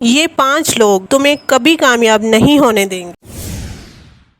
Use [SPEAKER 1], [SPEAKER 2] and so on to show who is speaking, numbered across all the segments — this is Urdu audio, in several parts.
[SPEAKER 1] یہ 5 لوگ تمہیں کبھی کامیاب نہیں ہونے دیں گے۔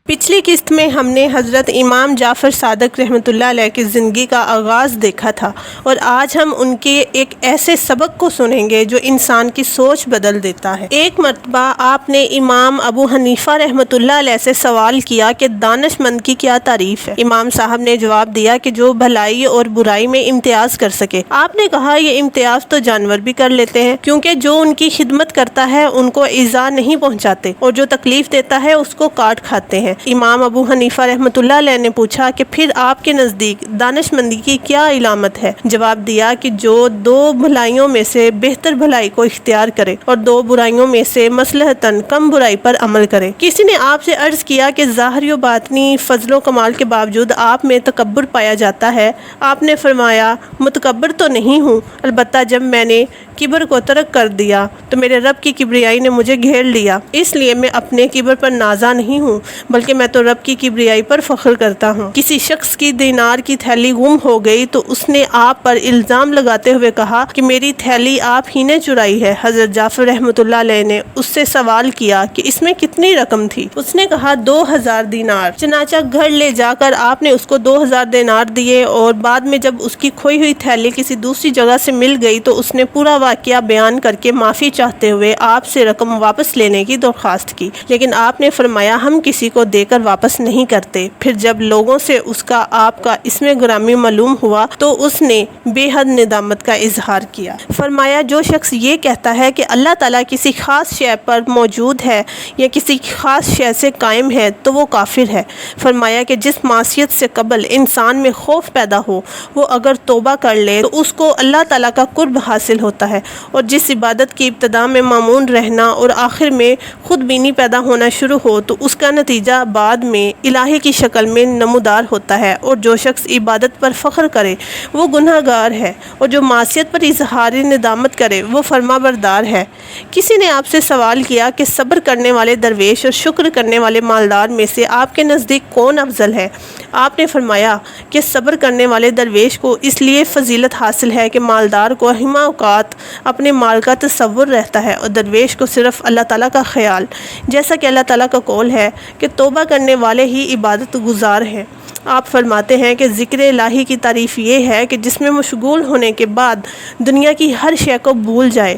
[SPEAKER 1] پچھلی قسط میں ہم نے حضرت امام جعفر صادق رحمۃ اللہ علیہ کی زندگی کا آغاز دیکھا تھا، اور آج ہم ان کے ایک ایسے سبق کو سنیں گے جو انسان کی سوچ بدل دیتا ہے۔ ایک مرتبہ آپ نے امام ابو حنیفہ رحمۃ اللہ علیہ سے سوال کیا کہ دانش مند کی کیا تعریف ہے؟ امام صاحب نے جواب دیا کہ جو بھلائی اور برائی میں امتیاز کر سکے۔ آپ نے کہا یہ امتیاز تو جانور بھی کر لیتے ہیں، کیونکہ جو ان کی خدمت کرتا ہے ان کو ایذا نہیں پہنچاتے، اور جو تکلیف دیتا ہے اس کو کاٹ کھاتے ہیں۔ امام ابو حنیفہ رحمۃ اللہ علیہ نے پوچھا کہ پھر آپ کے نزدیک دانش مندی کی کیا علامت ہے؟ جواب دیا کہ جو 2 بھلائیوں میں سے بہتر بھلائی کو اختیار کرے اور 2 برائیوں میں سے مصلحتاً کم برائی پر عمل کرے۔ کسی نے آپ سے عرض کیا کہ ظاہری و باطنی فضل و کمال کے باوجود آپ میں تکبر پایا جاتا ہے۔ آپ نے فرمایا متکبر تو نہیں ہوں، البتہ جب میں نے کبر کو ترک کر دیا تو میرے رب کی کبریائی نے مجھے گھیر لیا، اس لیے میں اپنے کبر پر نازا نہیں ہوں، بلکہ میں تو رب کی کبریائی پر فخر کرتا ہوں۔ کسی شخص کی دینار کی تھیلی گم ہو گئی تو اس نے آپ پر الزام لگاتے ہوئے کہا کہ میری تھیلی آپ ہی نے چرائی ہے۔ حضرت جعفر رحمۃ اللہ علیہ نے اس سے سوال کیا کہ اس میں کتنی رقم تھی؟ اس نے کہا 2000 دینار۔ چنانچہ گھر لے جا کر آپ نے اس کو 2000 دینار دیے، اور بعد میں جب اس کی کھوئی ہوئی تھیلی کسی دوسری جگہ سے مل گئی تو اس نے پورا واقعہ بیان کر کے معافی چاہتے ہوئے آپ سے رقم واپس لینے کی درخواست کی، لیکن آپ نے فرمایا ہم کسی کو دے کر واپس نہیں کرتے۔ پھر جب لوگوں سے اس کا آپ کا اسم گرامی معلوم ہوا تو اس نے بے حد ندامت کا اظہار کیا۔ فرمایا جو شخص یہ کہتا ہے کہ اللہ تعالیٰ کسی خاص شے پر موجود ہے یا کسی خاص شے سے قائم ہے تو وہ کافر ہے۔ فرمایا کہ جس معصیت سے قبل انسان میں خوف پیدا ہو وہ اگر توبہ کر لے تو اس کو اللہ تعالیٰ کا قرب حاصل ہوتا ہے، اور جس عبادت کی ابتدا میں مامون رہنا اور آخر میں خود بینی پیدا ہونا شروع ہو تو اس کا نتیجہ بعد میں الہی کی شکل میں نمودار ہوتا ہے، اور جو شخص عبادت پر فخر کرے وہ گناہ گار ہے، اور جو معصیت پر اظہار ندامت کرے وہ فرما بردار ہے۔ کسی نے آپ سے سوال کیا کہ صبر کرنے والے درویش اور شکر کرنے والے مالدار میں سے آپ کے نزدیک کون افضل ہے؟ آپ نے فرمایا کہ صبر کرنے والے درویش کو اس لیے فضیلت حاصل ہے کہ مالدار کو ہمہ اوقات اپنے مال کا تصور رہتا ہے، اور درویش کو صرف اللہ تعالیٰ کا خیال، جیسا کہ اللہ تعالیٰ کا قول ہے کہ توبہ کرنے والے ہی عبادت گزار ہیں۔ آپ فرماتے ہیں کہ ذکر الہی کی تعریف یہ ہے کہ جس میں مشغول ہونے کے بعد دنیا کی ہر شے کو بھول جائے،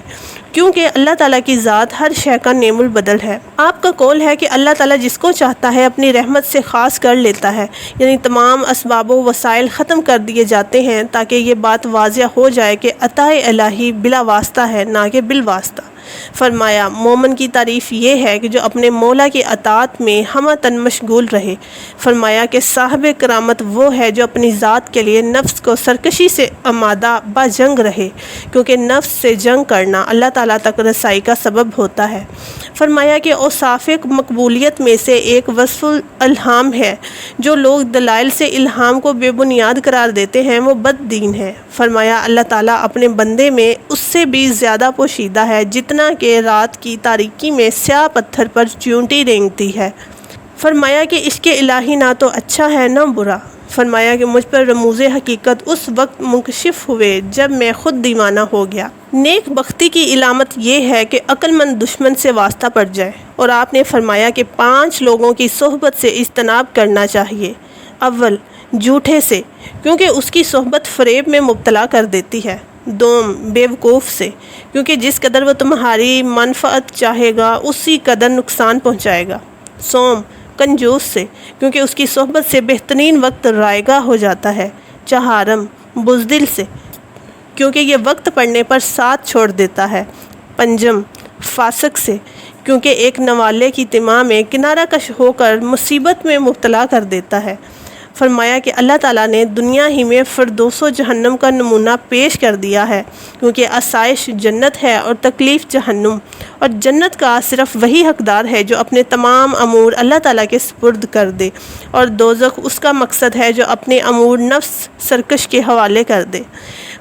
[SPEAKER 1] کیونکہ اللہ تعالیٰ کی ذات ہر شے کا نعم البدل ہے۔ آپ کا قول ہے کہ اللہ تعالیٰ جس کو چاہتا ہے اپنی رحمت سے خاص کر لیتا ہے، یعنی تمام اسباب و وسائل ختم کر دیے جاتے ہیں تاکہ یہ بات واضح ہو جائے کہ عطا الہی بلا واسطہ ہے نہ کہ بالواسطہ۔ فرمایا مومن کی تعریف یہ ہے کہ جو اپنے مولا کی اطاعت میں ہمہ تن مشغول رہے۔ فرمایا کہ صاحب کرامت وہ ہے جو اپنی ذات کے لیے نفس کو سرکشی سے آمادہ با جنگ رہے، کیونکہ نفس سے جنگ کرنا اللہ تعالیٰ تک رسائی کا سبب ہوتا ہے۔ فرمایا کہ اوصاف مقبولیت میں سے ایک وصف الالہام ہے، جو لوگ دلائل سے الہام کو بے بنیاد قرار دیتے ہیں وہ بد دین ہے۔ فرمایا اللہ تعالیٰ اپنے بندے میں اس سے بھی زیادہ پوشیدہ ہے جتنا کہ رات کی تاریکی میں سیاہ پتھر پر چیونٹی رینگتی ہے۔ فرمایا کہ عشق الہی نہ تو اچھا ہے نہ برا۔ فرمایا کہ مجھ پر رموز حقیقت اس وقت منکشف ہوئے جب میں خود دیوانہ ہو گیا۔ نیک بختی کی علامت یہ ہے کہ عقل مند دشمن سے واسطہ پڑ جائے، اور آپ نے فرمایا کہ 5 لوگوں کی صحبت سے اجتناب کرنا چاہیے۔ اول جھوٹے سے، کیونکہ اس کی صحبت فریب میں مبتلا کر دیتی ہے۔ دوم بیوقوف سے، کیونکہ جس قدر وہ تمہاری منفعت چاہے گا اسی قدر نقصان پہنچائے گا۔ سوم کنجوس سے، کیونکہ اس کی صحبت سے بہترین وقت رائگاں ہو جاتا ہے۔ چہارم بزدل سے، کیونکہ یہ وقت پڑنے پر ساتھ چھوڑ دیتا ہے۔ پنجم فاسق سے، کیونکہ ایک نوالے کی طمع میں کنارہ کش ہو کر مصیبت میں مبتلا کر دیتا ہے۔ فرمایا کہ اللہ تعالیٰ نے دنیا ہی میں فردوس و جہنم کا نمونہ پیش کر دیا ہے، کیونکہ آسائش جنت ہے اور تکلیف جہنم، اور جنت کا صرف وہی حقدار ہے جو اپنے تمام امور اللہ تعالیٰ کے سپرد کر دے، اور دوزخ اس کا مقصد ہے جو اپنے امور نفس سرکش کے حوالے کر دے۔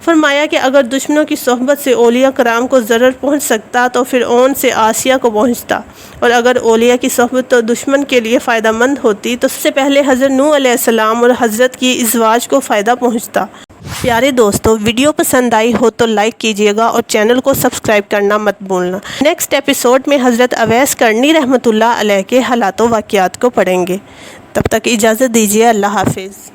[SPEAKER 1] فرمایا کہ اگر دشمنوں کی صحبت سے اولیاء کرام کو ضرر پہنچ سکتا تو فرعون سے آسیہ کو پہنچتا، اور اگر اولیاء کی صحبت تو دشمن کے لیے فائدہ مند ہوتی تو سب سے پہلے حضرت نوح علیہ السلام اور حضرت کی ازواج کو فائدہ پہنچتا۔ پیارے دوستو، ویڈیو پسند آئی ہو تو لائک کیجیے گا اور چینل کو سبسکرائب کرنا مت بھولنا۔ نیکسٹ ایپیسوڈ میں حضرت اویس کرنی رحمۃ اللہ علیہ کے حالات و واقعات کو پڑھیں گے۔ تب تک اجازت دیجیے، اللہ حافظ۔